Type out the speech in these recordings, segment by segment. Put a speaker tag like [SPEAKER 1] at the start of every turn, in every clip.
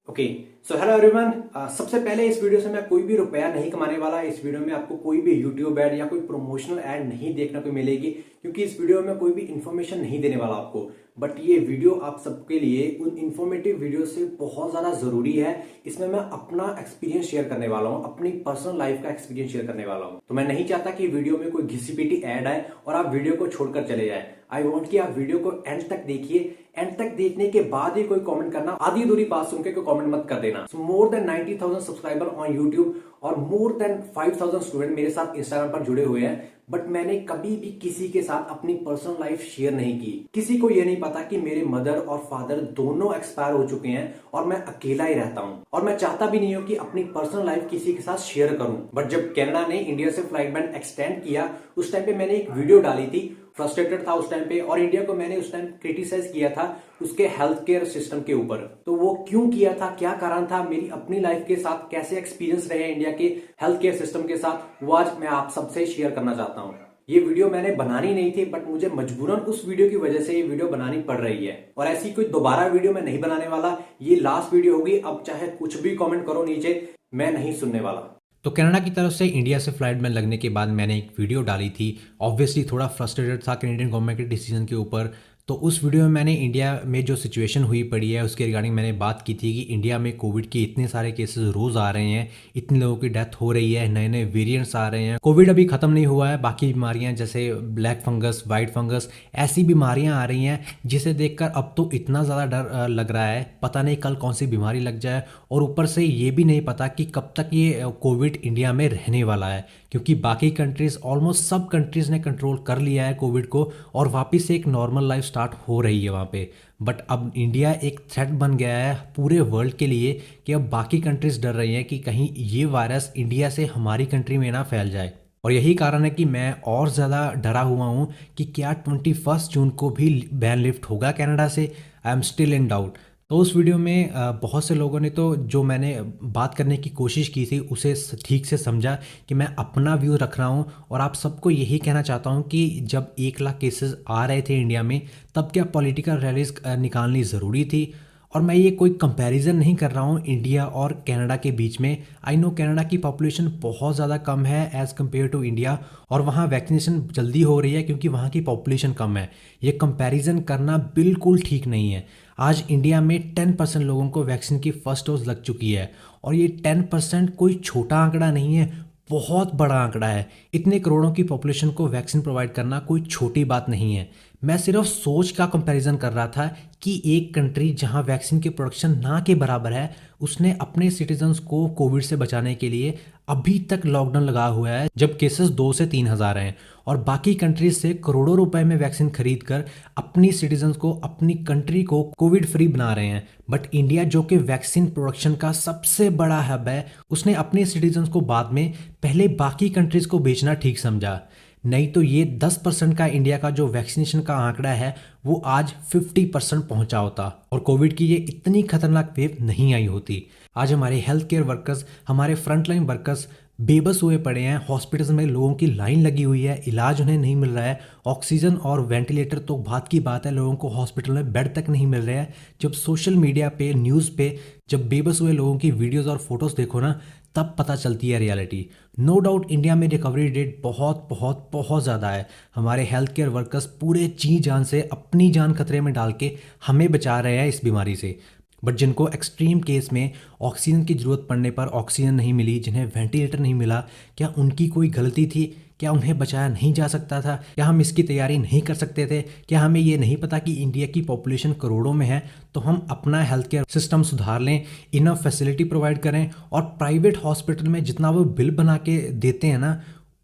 [SPEAKER 1] Okay, so hello everyone. सबसे पहले इस वीडियो से मैं कोई भी रुपया नहीं कमाने वाला। इस वीडियो में आपको कोई भी यूट्यूब ऐड या कोई प्रमोशनल ऐड नहीं देखने को मिलेगी, क्योंकि इस वीडियो में कोई भी इंफॉर्मेशन नहीं देने वाला आपको। बट ये वीडियो आप सबके लिए उन इंफॉर्मेटिव वीडियो से बहुत ज्यादा जरूरी है। इसमें मैं अपना एक्सपीरियंस शेयर करने वाला हूँ, अपनी पर्सनल लाइफ का एक्सपीरियंस शेयर करने वाला हूँ। तो मैं नहीं चाहता कि वीडियो में कोई घिसी पीटी ऐड आए और आप वीडियो को छोड़कर चले जाए। आई वॉन्ट कि आप वीडियो को एंड तक देखिए। एंड तक देखने के बाद ही कोई कमेंट करना, आधी अधूरी बात सुन के कोई कमेंट मत कर देना। More than 90,000 subscriber on YouTube और मोर देन 5,000 स्टूडेंट मेरे साथ इंस्टाग्राम पर जुड़े हुए हैं। बट मैंने कभी भी किसी के साथ अपनी पर्सनल लाइफ शेयर नहीं की। किसी को यह नहीं पता कि मेरे मदर और फादर दोनों एक्सपायर हो चुके हैं और मैं अकेला ही रहता हूं। और मैं चाहता भी नहीं हूं कि अपनी पर्सनल लाइफ किसी के साथ शेयर करूं। बट जब कनाडा ने इंडिया से फ्लाइट बैन एक्सटेंड किया, उस टाइम पे मैंने एक वीडियो डाली थी। फ्रस्ट्रेटेड था उस टाइम पे, और इंडिया को मैंने उस टाइम क्रिटिसाइज किया था उसके हेल्थ केयर सिस्टम के ऊपर। तो वो क्यों किया था, क्या कारण था, मेरी अपनी लाइफ के साथ कैसे एक्सपीरियंस रहे इंडिया के हेल्थ केयर सिस्टम के साथ, वो आज मैं आप सबसे शेयर करना चाहता हूँ। ये वीडियो मैंने बनानी नहीं थी, बट मुझे मजबूरन उस वीडियो की वजह से ये वीडियो बनानी पड़ रही है। और ऐसी कोई दोबारा वीडियो मैं नहीं बनाने वाला। ये लास्ट वीडियो होगी। अब चाहे कुछ भी कमेंट करो नीचे, मैं नहीं सुनने वाला।
[SPEAKER 2] तो कनाडा की तरफ से इंडिया से फ्लाइट बैन लगने के बाद मैंने एक वीडियो डाली थी। ऑब्वियसली थोड़ा फ्रस्ट्रेटेड था कैनेडियन गवर्नमेंट के डिसीजन के ऊपर। तो उस वीडियो में मैंने इंडिया में जो सिचुएशन हुई पड़ी है उसके रिगार्डिंग मैंने बात की थी कि इंडिया में कोविड के इतने सारे केसेस रोज़ आ रहे हैं, इतने लोगों की डेथ हो रही है, नए नए वेरिएंट्स आ रहे हैं। कोविड अभी ख़त्म नहीं हुआ है, बाकी बीमारियां जैसे ब्लैक फंगस, वाइट फंगस, ऐसी बीमारियां आ रही हैं जिसे देखकर अब तो इतना ज़्यादा डर लग रहा है। पता नहीं कल कौन सी बीमारी लग जाए, और ऊपर से ये भी नहीं पता कि कब तक ये कोविड इंडिया में रहने वाला है, क्योंकि बाकी कंट्रीज़, ऑलमोस्ट सब कंट्रीज़ ने कंट्रोल कर लिया है कोविड को और वापस से एक नॉर्मल लाइफ स्टार्ट हो रही है वहाँ पे। बट अब इंडिया एक थ्रेट बन गया है पूरे वर्ल्ड के लिए कि अब बाकी कंट्रीज़ डर रही हैं कि कहीं ये वायरस इंडिया से हमारी कंट्री में ना फैल जाए। और यही कारण है कि मैं और ज़्यादा डरा हुआ हूँ कि क्या 21 जून को भी बैन लिफ्ट होगा कनाडा से। I am still in doubt. तो उस वीडियो में बहुत से लोगों ने तो जो मैंने बात करने की कोशिश की थी उसे ठीक से समझा कि मैं अपना व्यू रख रहा हूँ। और आप सबको यही कहना चाहता हूँ कि जब 1 लाख केसेस आ रहे थे इंडिया में, तब क्या पॉलिटिकल रैलीज निकालनी ज़रूरी थी। और मैं ये कोई कंपैरिजन नहीं कर रहा हूँ इंडिया और कनाडा के बीच में। आई नो कनाडा की पॉपुलेशन बहुत ज़्यादा कम है एज़ कम्पेयर टू इंडिया, और वहाँ वैक्सीनेशन जल्दी हो रही है क्योंकि वहाँ की पॉपुलेशन कम है। ये कंपैरिजन करना बिल्कुल ठीक नहीं है। आज इंडिया में 10% लोगों को वैक्सीन की फर्स्ट डोज लग चुकी है, और ये 10% कोई छोटा आंकड़ा नहीं है, बहुत बड़ा आंकड़ा है। इतने करोड़ों की पॉपुलेशन को वैक्सीन प्रोवाइड करना कोई छोटी बात नहीं है। मैं सिर्फ सोच का कंपैरिजन कर रहा था कि एक कंट्री जहां वैक्सीन की प्रोडक्शन ना के बराबर है, उसने अपने सिटीजन्स को कोविड से बचाने के लिए अभी तक लॉकडाउन लगा हुआ है, जब केसेस 2 से 3 हज़ार हैं। और बाकी कंट्रीज से करोड़ों रुपए में वैक्सीन खरीद कर अपनी सिटीजन्स को, अपनी कंट्री को कोविड फ्री बना रहे हैं। बट इंडिया, जो कि वैक्सीन प्रोडक्शन का सबसे बड़ा हब है, उसने अपने सिटीजन्स को बाद में पहले बाकी कंट्रीज को बेचना ठीक समझा। नहीं तो ये 10% का इंडिया का जो वैक्सीनेशन का आंकड़ा है वो आज 50% पहुंचा होता, और कोविड की ये इतनी खतरनाक वेव नहीं आई होती। आज हमारे हेल्थ केयर वर्कर्स, हमारे फ्रंटलाइन वर्कर्स बेबस हुए पड़े हैं। हॉस्पिटल्स में लोगों की लाइन लगी हुई है, इलाज उन्हें नहीं मिल रहा है। ऑक्सीजन और वेंटिलेटर तो बात की बात है, लोगों को हॉस्पिटल में बेड तक नहीं मिल रहे हैं। जब सोशल मीडिया पे, न्यूज़ पे जब बेबस हुए लोगों की वीडियोस और फोटोज़ देखो ना, तब पता चलती है रियलिटी। नो डाउट इंडिया में रिकवरी रेट बहुत बहुत बहुत ज़्यादा है। हमारे हेल्थ केयर वर्कर्स पूरे जी जान से अपनी जान खतरे में डाल के हमें बचा रहे हैं इस बीमारी से। बट जिनको एक्सट्रीम केस में ऑक्सीजन की ज़रूरत पड़ने पर ऑक्सीजन नहीं मिली, जिन्हें वेंटिलेटर नहीं मिला, क्या उनकी कोई गलती थी? क्या उन्हें बचाया नहीं जा सकता था? क्या हम इसकी तैयारी नहीं कर सकते थे? क्या हमें ये नहीं पता कि इंडिया की पॉपुलेशन करोड़ों में है, तो हम अपना हेल्थ केयर सिस्टम सुधार लें, इनफ फैसिलिटी प्रोवाइड करें, और प्राइवेट हॉस्पिटल में जितना वो बिल बना के देते हैं ना,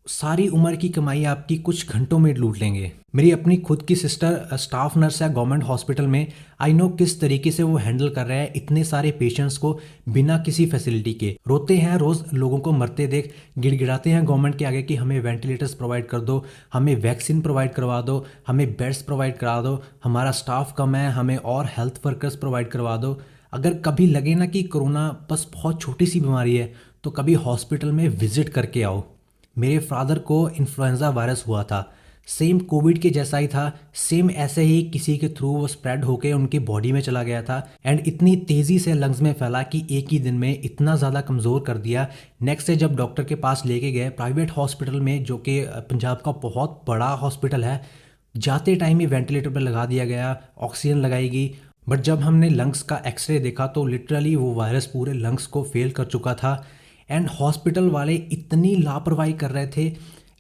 [SPEAKER 2] सारी उम्र की कमाई आपकी कुछ घंटों में लूट लेंगे। मेरी अपनी खुद की सिस्टर स्टाफ नर्स है गवर्नमेंट हॉस्पिटल में। आई नो किस तरीके से वो हैंडल कर रहे हैं इतने सारे पेशेंट्स को बिना किसी फैसिलिटी के। रोते हैं रोज़ लोगों को मरते देख, गिड़गिड़ाते हैं गवर्नमेंट के आगे कि हमें वेंटिलेटर्स प्रोवाइड कर दो, हमें वैक्सीन प्रोवाइड करवा दो, हमें बेड्स प्रोवाइड करा दो, हमारा स्टाफ कम है, हमें और हेल्थ वर्कर्स प्रोवाइड करवा दो। अगर कभी लगे ना कि कोरोना बस बहुत छोटी सी बीमारी है, तो कभी हॉस्पिटल में विजिट करके आओ। मेरे फादर को इन्फ्लुएंजा वायरस हुआ था, सेम कोविड के जैसा ही था, सेम ऐसे ही किसी के थ्रू वो स्प्रेड होके उनकी बॉडी में चला गया था एंड इतनी तेज़ी से लंग्स में फैला कि एक ही दिन में इतना ज़्यादा कमज़ोर कर दिया। नेक्स्ट डे जब डॉक्टर के पास लेके गए प्राइवेट हॉस्पिटल में, जो कि पंजाब का बहुत बड़ा हॉस्पिटल है, जाते टाइम ही वेंटिलेटर पर लगा दिया गया, ऑक्सीजन लगाई गई। बट जब हमने लंग्स का एक्सरे देखा तो लिटरली वो वायरस पूरे लंग्स को फेल कर चुका था एंड हॉस्पिटल वाले इतनी लापरवाही कर रहे थे।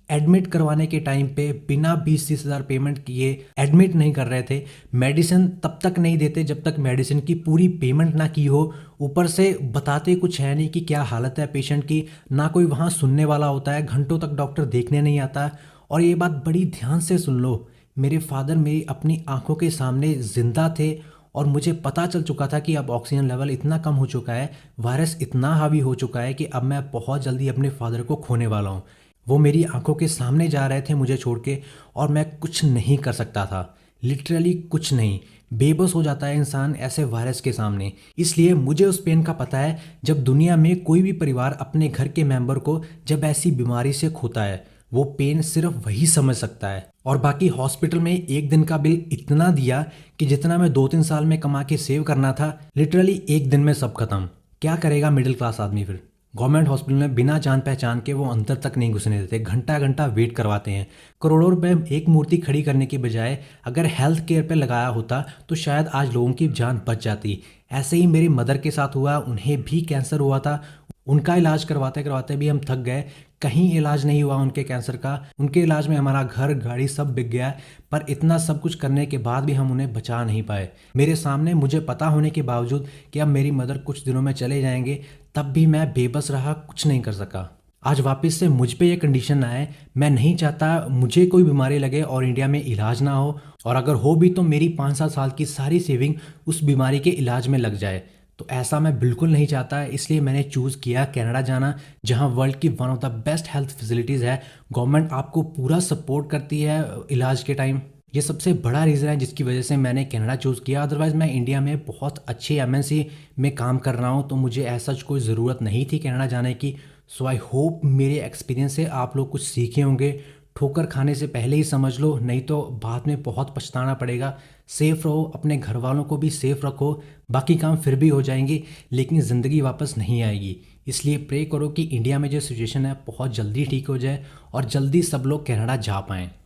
[SPEAKER 2] एडमिट करवाने के टाइम पे बिना 20-30 हज़ार पेमेंट किए एडमिट नहीं कर रहे थे। मेडिसिन तब तक नहीं देते जब तक मेडिसिन की पूरी पेमेंट ना की हो। ऊपर से बताते कुछ है नहीं कि क्या हालत है पेशेंट की, ना कोई वहाँ सुनने वाला होता है, घंटों तक डॉक्टर देखने नहीं आता। और ये बात बड़ी ध्यान से सुन लो, मेरे फादर मेरी अपनी आंखों के सामने जिंदा थे और मुझे पता चल चुका था कि अब ऑक्सीजन लेवल इतना कम हो चुका है, वायरस इतना हावी हो चुका है कि अब मैं बहुत जल्दी अपने फादर को खोने वाला हूँ। वो मेरी आंखों के सामने जा रहे थे मुझे छोड़ के और मैं कुछ नहीं कर सकता था, लिटरली कुछ नहीं। बेबस हो जाता है इंसान ऐसे वायरस के सामने। इसलिए मुझे उस पेन का पता है जब दुनिया में कोई भी परिवार अपने घर के मेंबर को जब ऐसी बीमारी से खोता है, वो पेन सिर्फ वही समझ सकता है। और बाकी हॉस्पिटल में एक दिन का बिल इतना दिया कि जितना मैं 2-3 साल में कमा के सेव करना था, लिटरली एक दिन में सब खत्म। क्या करेगा मिडिल क्लास आदमी फिर? गवर्नमेंट हॉस्पिटल में बिना जान पहचान के वो अंदर तक नहीं घुसने देते, घंटा घंटा वेट करवाते हैं। करोड़ों रुपए एक मूर्ति खड़ी करने की बजाय अगर हेल्थ केयर पे लगाया होता तो शायद आज लोगों की जान बच जाती। ऐसे ही मेरी मदर के साथ हुआ, उन्हें भी कैंसर हुआ था। उनका इलाज करवाते करवाते भी हम थक गए, कहीं इलाज नहीं हुआ उनके कैंसर का। उनके इलाज में हमारा घर गाड़ी सब बिक गया, पर इतना सब कुछ करने के बाद भी हम उन्हें बचा नहीं पाए। मेरे सामने मुझे पता होने के बावजूद कि अब मेरी मदर कुछ दिनों में चले जाएंगे, तब भी मैं बेबस रहा, कुछ नहीं कर सका। आज वापस से मुझ पे ये कंडीशन आए, मैं नहीं चाहता मुझे कोई बीमारी लगे और इंडिया में इलाज ना हो, और अगर हो भी तो मेरी 5-7 साल की सारी सेविंग उस बीमारी के इलाज में लग जाए। तो ऐसा मैं बिल्कुल नहीं चाहता, इसलिए मैंने चूज़ किया कनाडा जाना, जहां वर्ल्ड की one of the best health facilities है। गवर्नमेंट आपको पूरा सपोर्ट करती है इलाज के टाइम। ये सबसे बड़ा रीज़न है जिसकी वजह से मैंने कनाडा चूज़ किया। अदरवाइज़ मैं इंडिया में बहुत अच्छे एमएनसी में काम कर रहा हूँ, तो मुझे ऐसा कोई ज़रूरत नहीं थी कनाडा जाने की। सो आई होप मेरे एक्सपीरियंस से आप लोग कुछ सीखे होंगे। ठोकर खाने से पहले ही समझ लो, नहीं तो बाद में बहुत पछताना पड़ेगा। सेफ रहो, अपने घर वालों को भी सेफ रखो, बाकी काम फिर भी हो जाएंगे, लेकिन ज़िंदगी वापस नहीं आएगी। इसलिए प्रे करो कि इंडिया में जो सिचुएशन है बहुत जल्दी ठीक हो जाए और जल्दी सब लोग कनाडा जा पाएँ।